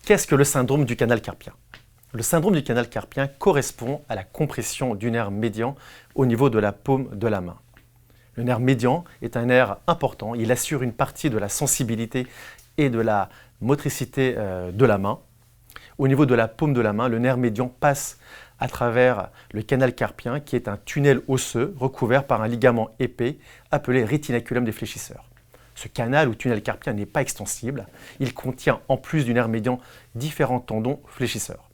Qu'est-ce que le syndrome du canal carpien? Le syndrome du canal carpien correspond à la compression du nerf médian au niveau de la paume de la main. Le nerf médian est un nerf important, il assure une partie de la sensibilité et de la motricité de la main. Au niveau de la paume de la main, le nerf médian passe à travers le canal carpien qui est un tunnel osseux recouvert par un ligament épais appelé rétinaculum défléchisseur. Ce canal ou tunnel carpien n'est pas extensible, il contient en plus du nerf médian différents tendons fléchisseurs.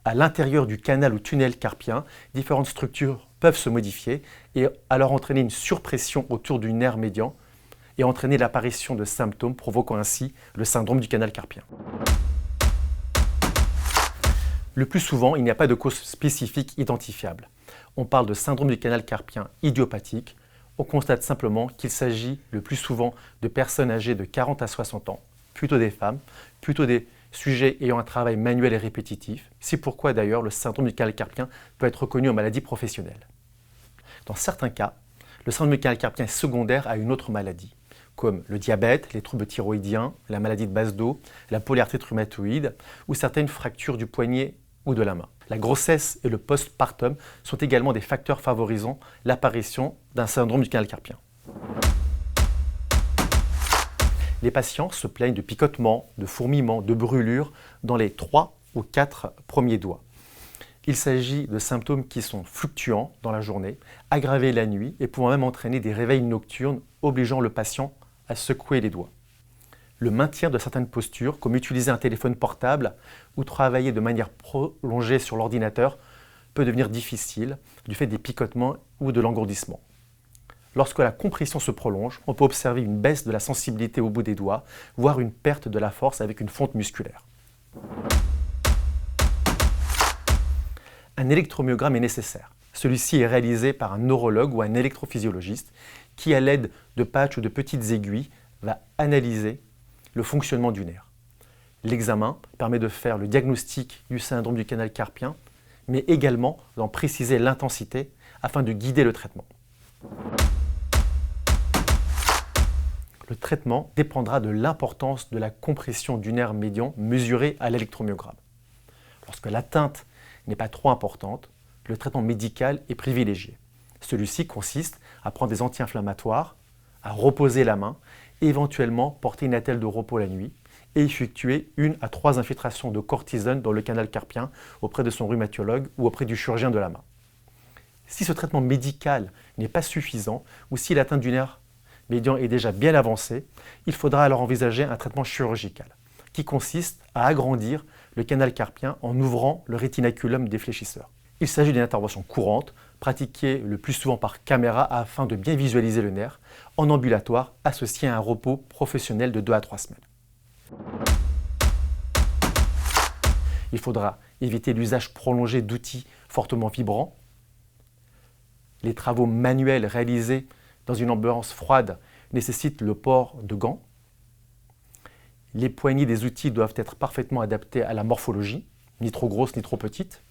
À l'intérieur du canal ou tunnel carpien, différentes structures peuvent se modifier et alors entraîner une surpression autour du nerf médian et entraîner l'apparition de symptômes provoquant ainsi le syndrome du canal carpien. Le plus souvent, il n'y a pas de cause spécifique identifiable. On parle de syndrome du canal carpien idiopathique. On constate simplement qu'il s'agit le plus souvent de personnes âgées de 40 à 60 ans, plutôt des femmes, plutôt des sujets ayant un travail manuel et répétitif. C'est pourquoi d'ailleurs le syndrome du canal carpien peut être reconnu en maladie professionnelle. Dans certains cas, le syndrome du canal carpien est secondaire à une autre maladie, comme le diabète, les troubles thyroïdiens, la maladie de base dos, la polyarthrite rhumatoïde ou certaines fractures du poignet ou de la main. La grossesse et le postpartum sont également des facteurs favorisant l'apparition d'un syndrome du canal carpien. Les patients se plaignent de picotements, de fourmillements, de brûlures dans les 3 ou 4 premiers doigts. Il s'agit de symptômes qui sont fluctuants dans la journée, aggravés la nuit et pouvant même entraîner des réveils nocturnes obligeant le patient à secouer les doigts. Le maintien de certaines postures, comme utiliser un téléphone portable ou travailler de manière prolongée sur l'ordinateur, peut devenir difficile du fait des picotements ou de l'engourdissement. Lorsque la compression se prolonge, on peut observer une baisse de la sensibilité au bout des doigts, voire une perte de la force avec une fonte musculaire. Un électromyogramme est nécessaire. Celui-ci est réalisé par un neurologue ou un électrophysiologiste qui, à l'aide de patchs ou de petites aiguilles, va analyser le fonctionnement du nerf. L'examen permet de faire le diagnostic du syndrome du canal carpien, mais également d'en préciser l'intensité afin de guider le traitement. Le traitement dépendra de l'importance de la compression du nerf médian mesurée à l'électromyogramme. Lorsque l'atteinte n'est pas trop importante, le traitement médical est privilégié. Celui-ci consiste à prendre des anti-inflammatoires, à reposer la main et éventuellement porter une attelle de repos la nuit et effectuer 1 à 3 infiltrations de cortisone dans le canal carpien auprès de son rhumatologue ou auprès du chirurgien de la main. Si ce traitement médical n'est pas suffisant ou si l'atteinte du nerf médian est déjà bien avancée, il faudra alors envisager un traitement chirurgical qui consiste à agrandir le canal carpien en ouvrant le rétinaculum défléchisseur. Il s'agit d'une intervention courante, pratiquée le plus souvent par caméra afin de bien visualiser le nerf, en ambulatoire associé à un repos professionnel de 2 à 3 semaines. Il faudra éviter l'usage prolongé d'outils fortement vibrants. Les travaux manuels réalisés dans une ambiance froide nécessitent le port de gants. Les poignées des outils doivent être parfaitement adaptées à la morphologie, ni trop grosses ni trop petites.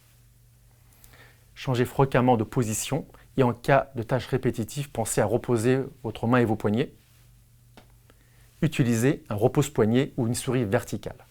Changez fréquemment de position et en cas de tâches répétitives, pensez à reposer votre main et vos poignets. Utilisez un repose-poignet ou une souris verticale.